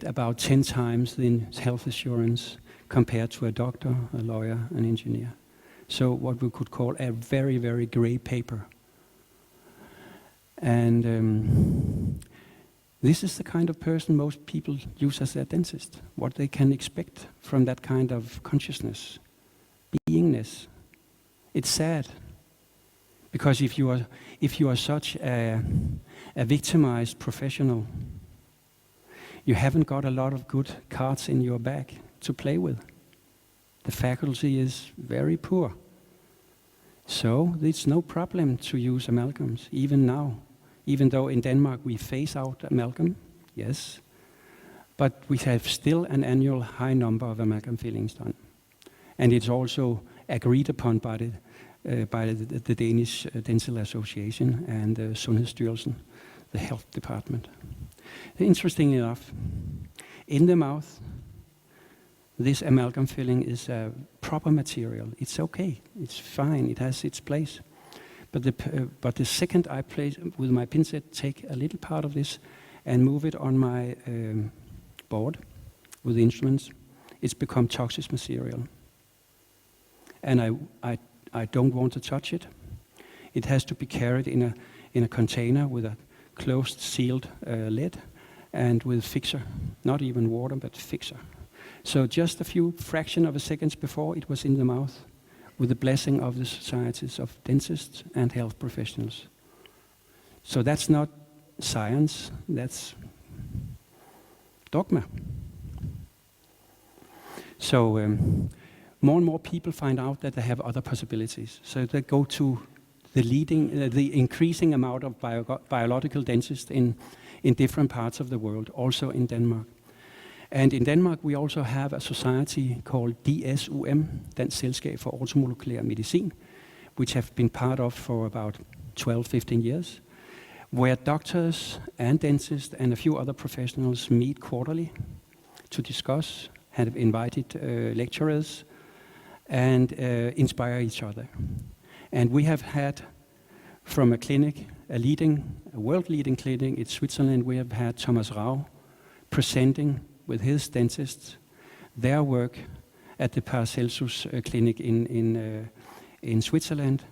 about 10 times the health assurance compared to a doctor, a lawyer, an engineer. So what we could call a very, very grey paper. And this is the kind of person most people use as their dentist, what they can expect from that kind of consciousness, beingness. It's sad, because if you are such a victimized professional, you haven't got a lot of good cards in your bag to play with. The faculty is very poor. So it's no problem to use amalgams, even now. Even though in Denmark we phase out amalgam, yes. But we have still an annual high number of amalgam fillings done. And it's also agreed upon by the Danish Dental Association and Sundhedsstyrelsen, the health department. Interestingly enough, in the mouth, this amalgam filling is a proper material. It's okay, it's fine, it has its place. But the second I place with my pincet, take a little part of this and move it on my board with the instruments, it's become toxic material. And I don't want to touch it. It has to be carried in a container with a closed, sealed lid and with fixer, not even water, but fixer. So just a few fraction of a seconds before it was in the mouth, with the blessing of the societies of dentists and health professionals. So that's not science, that's dogma. So more and more people find out that they have other possibilities. So they go to the increasing amount of biological dentists in different parts of the world, also in Denmark. And in Denmark, we also have a society called DSUM, Dansk Selskab for Ortomolekylær Medicin, which have been part of for about 12-15 years, where doctors and dentists and a few other professionals meet quarterly to discuss, have invited lecturers, and inspire each other. And we have had, from a clinic, a world-leading clinic in Switzerland, we have had Thomas Rau presenting with his dentists their work at the Paracelsus clinic in Switzerland,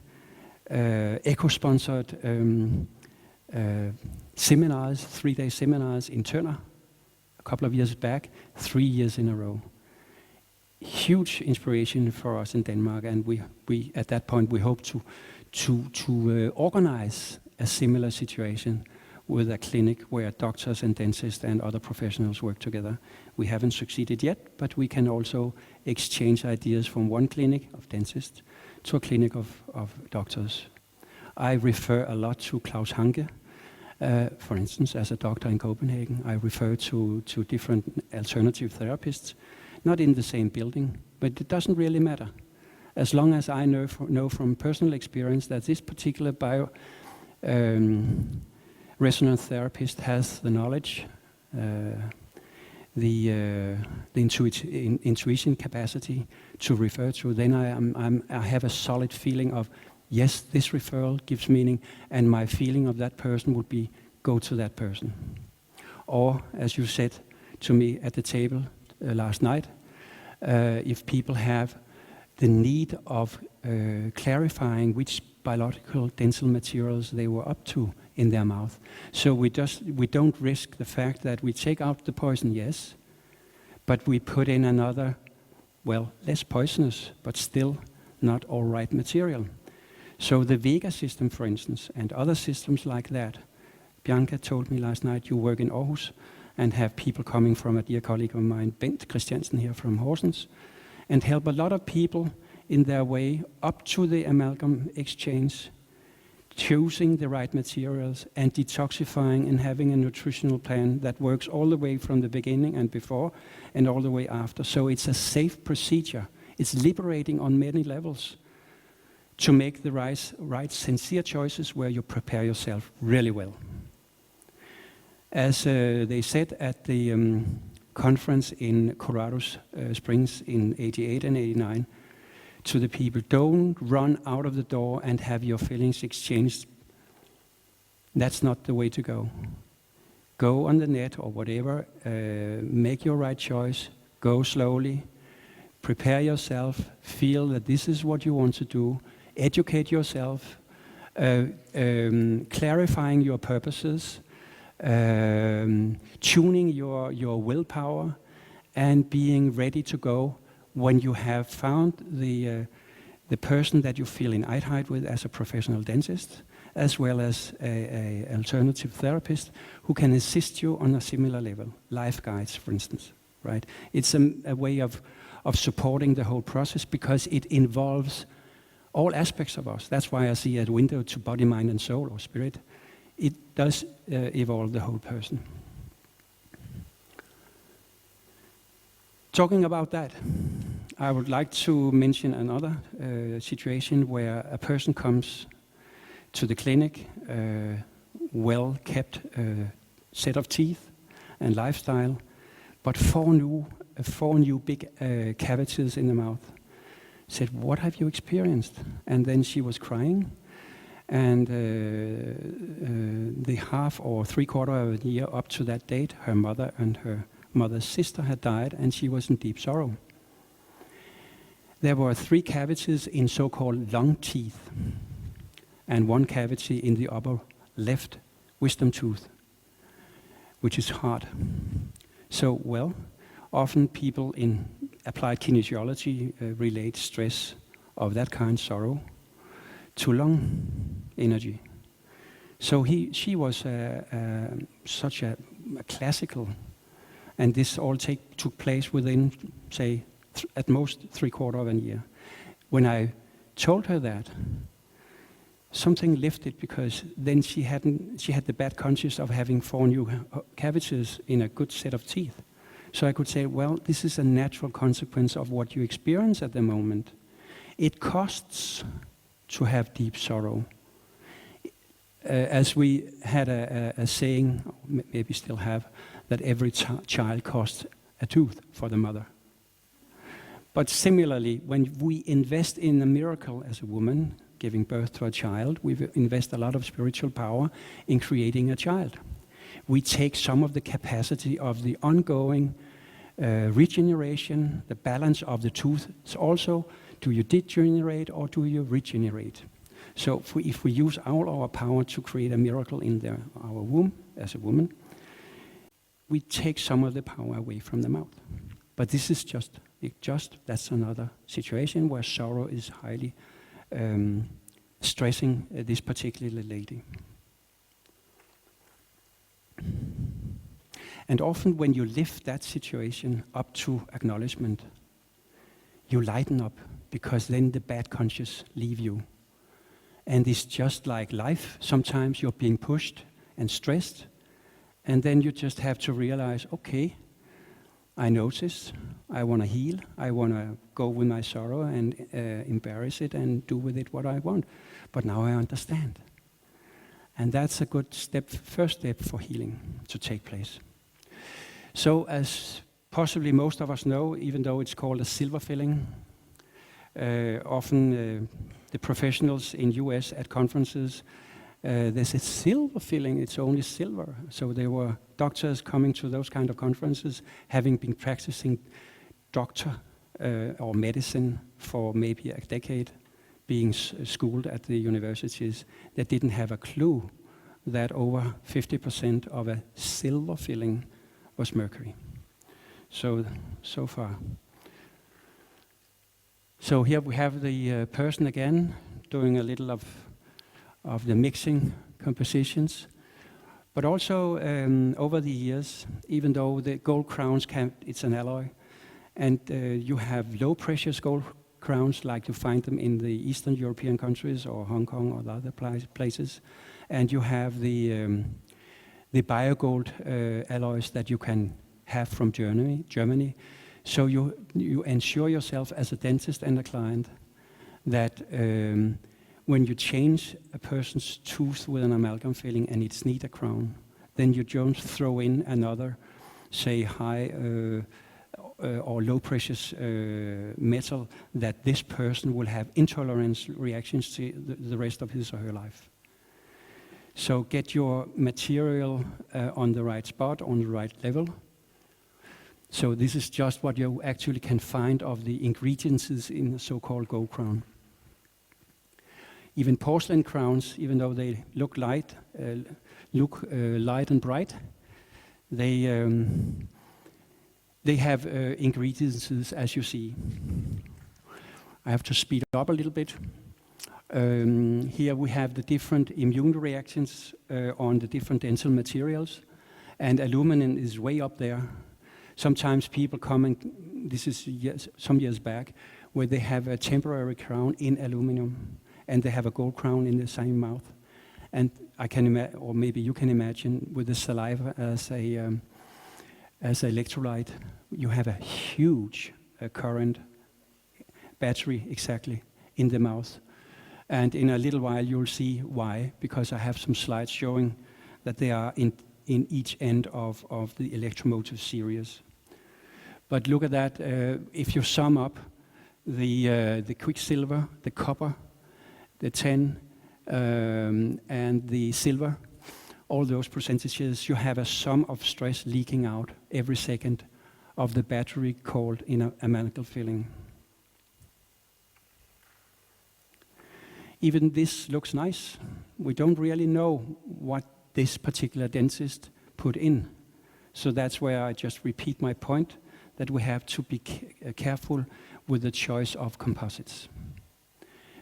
eco-sponsored seminars, 3-day seminars in Tønder, a couple of years back, 3 years in a row. Huge inspiration for us in Denmark, and we at that point we hope to organize a similar situation with a clinic where doctors and dentists and other professionals work together. We haven't succeeded yet, but we can also exchange ideas from one clinic of dentists to a clinic of doctors. I refer a lot to Klaus Hanke, for instance, as a doctor in Copenhagen. I refer to different alternative therapists, not in the same building, but it doesn't really matter. As long as I know from personal experience that this particular resonance therapist has the knowledge, the intuition capacity to refer to, then I have a solid feeling of, yes, this referral gives meaning, and my feeling of that person would be, go to that person. Or, as you said to me at the table last night, if people have the need of clarifying which biological dental materials they were up to in their mouth. So we don't risk the fact that we take out the poison, yes, but we put in another, well, less poisonous, but still not all right material. So the Vega system, for instance, and other systems like that. Bianca told me last night you work in Aarhus and have people coming from a dear colleague of mine, Bent Christiansen here from Horsens, and help a lot of people in their way up to the amalgam exchange, choosing the right materials and detoxifying and having a nutritional plan that works all the way from the beginning and before and all the way after. So it's a safe procedure. It's liberating on many levels to make the right sincere choices where you prepare yourself really well. As they said at the conference in Colorado Springs in 88 and 89, to the people, don't run out of the door and have your fillings exchanged. That's not the way to go. Go on the net or whatever, make your right choice, go slowly, prepare yourself, feel that this is what you want to do, educate yourself, clarifying your purposes, tuning your willpower, and being ready to go when you have found the person that you feel in eye-to-eye with as a professional dentist, as well as an alternative therapist who can assist you on a similar level, life guides, for instance, right? It's a way of supporting the whole process because it involves all aspects of us. That's why I see a window to body, mind, and soul, or spirit. It does evolve the whole person. Talking about that, I would like to mention another situation where a person comes to the clinic, well-kept set of teeth and lifestyle, but four new big cavities in the mouth. Said, what have you experienced? And then she was crying, and the half or 3/4 of a year up to that date, her mother and her mother's sister had died, and she was in deep sorrow. There were 3 cavities in so-called long teeth, and 1 cavity in the upper left wisdom tooth, which is hard. So, often people in applied kinesiology relate stress of that kind, sorrow, to lung energy. So she was such a classical, and this all took place within, say, at most 3/4 of a year. When I told her that, something lifted, because then she had the bad conscience of having 4 new cavities in a good set of teeth. So I could say, well, this is a natural consequence of what you experience at the moment. It costs to have deep sorrow. As we had a saying, maybe still have, that every child costs a tooth for the mother. But similarly, when we invest in a miracle as a woman, giving birth to a child, we invest a lot of spiritual power in creating a child. We take some of the capacity of the ongoing regeneration, the balance of the tooth. Also, do you degenerate or do you regenerate? So if we use all our power to create a miracle in our womb as a woman, we take some of the power away from the mouth. But this is that's another situation where sorrow is highly stressing this particular lady. And often when you lift that situation up to acknowledgement, you lighten up, because then the bad conscience leave you. And it's just like life. Sometimes you're being pushed and stressed, and then you just have to realize, okay, I notice, I want to heal, I want to go with my sorrow and embrace it and do with it what I want. But now I understand. And that's a good first step for healing to take place. So as possibly most of us know, even though it's called a silver filling, often the professionals in US at conferences, they say silver filling, it's only silver. So there were doctors coming to those kind of conferences, having been practicing doctor or medicine for maybe a decade, being schooled at the universities, that didn't have a clue that over 50% of a silver filling was mercury. So far. So here we have the person again doing a little of the mixing compositions. But also over the years, even though the gold crowns it's an alloy, and you have low precious gold crowns like you find them in the Eastern European countries or Hong Kong or other places, and you have the biogold alloys that you can have from Germany. So you ensure yourself as a dentist and a client that when you change a person's tooth with an amalgam filling and it's need a crown, then you don't throw in another, say, high or low precious metal that this person will have intolerance reactions to the rest of his or her life. So get your material on the right spot, on the right level. So this is just what you actually can find of the ingredients in a so-called gold crown. Even porcelain crowns, even though they look light and bright, they have ingredients as you see. I have to speed up a little bit. Here we have the different immune reactions on the different dental materials, and aluminum is way up there. Sometimes people come, and this is some years back, where they have a temporary crown in aluminum, and they have a gold crown in the same mouth. And I can imagine, or maybe you can imagine, with the saliva as electrolyte, you have a huge current battery exactly in the mouth. And in a little while you'll see why, because I have some slides showing that they are in each end of the electromotive series. But look at that, if you sum up the quicksilver, the copper, the tin, and the silver, all those percentages, you have a sum of stress leaking out every second of the battery called amalgam filling. Even this looks nice. We don't really know what this particular dentist put in. So that's where I just repeat my point, that we have to be careful with the choice of composites.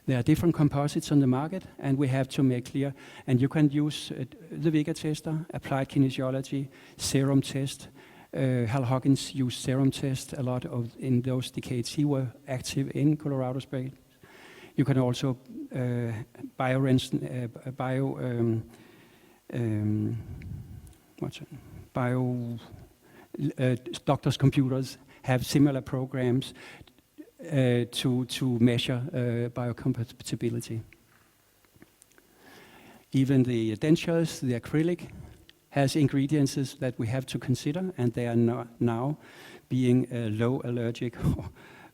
There are different composites on the market, and we have to make clear, and you can use the Vega tester, applied kinesiology, serum test. Hal Huggins used serum test a lot in those decades he were active in Colorado Springs. You can also doctors' computers have similar programs to measure biocompatibility. Even the dentures, the acrylic, has ingredients that we have to consider, and they are now being low allergic or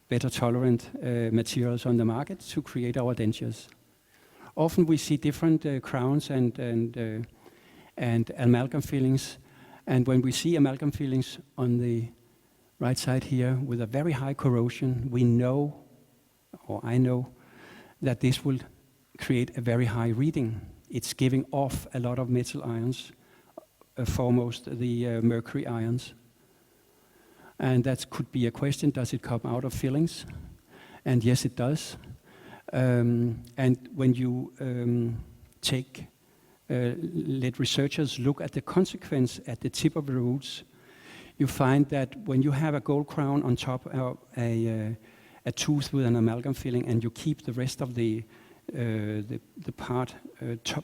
better tolerant materials on the market to create our dentures. Often we see different crowns and amalgam fillings, and when we see amalgam fillings on the right side here with a very high corrosion, we know, or I know, that this will create a very high reading. It's giving off a lot of metal ions, foremost the mercury ions. And that could be a question, does it come out of fillings? And yes, it does. And when you let researchers look at the consequence at the tip of the roots, you find that when you have a gold crown on top of a tooth with an amalgam filling, and you keep the rest of the part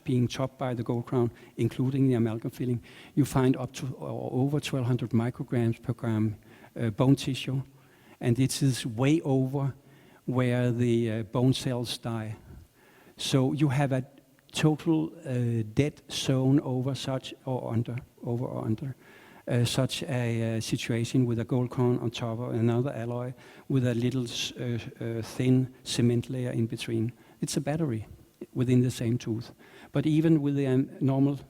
being topped by the gold crown, including the amalgam filling, you find up to over 1,200 micrograms per gram bone tissue, and this is way over where the bone cells die. So you have a total dead zone over such or under such a situation with a gold crown on top of another alloy with a little thin cement layer in between. It's a battery within the same tooth. But even with the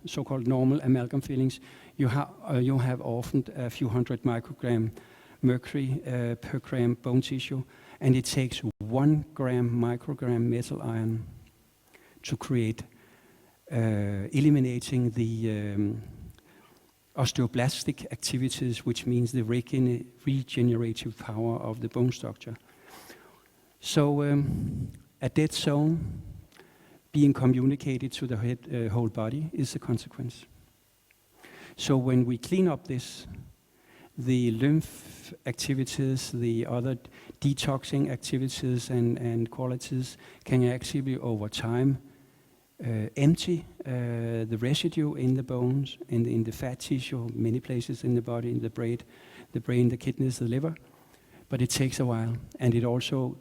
so-called normal amalgam fillings, you have often a few hundred microgram mercury per gram bone tissue, and it takes 1 microgram metal ion to create, eliminating the osteoblastic activities, which means the regenerative power of the bone structure. So a dead zone being communicated to the whole body is the consequence. So when we clean up this, the lymph activities, the other detoxing activities and qualities can actually over time empty the residue in the bones, in the fat tissue, many places in the body, in the brain, the kidneys, the liver. But it takes a while, and it also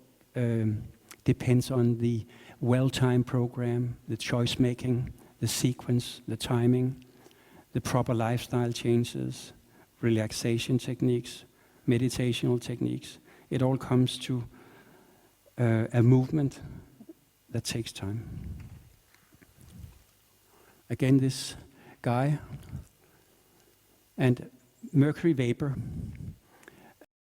depends on the well-timed program, the choice making, the sequence, the timing, the proper lifestyle changes, relaxation techniques, meditational techniques. It all comes to a movement that takes time. Again, this guy. And mercury vapor.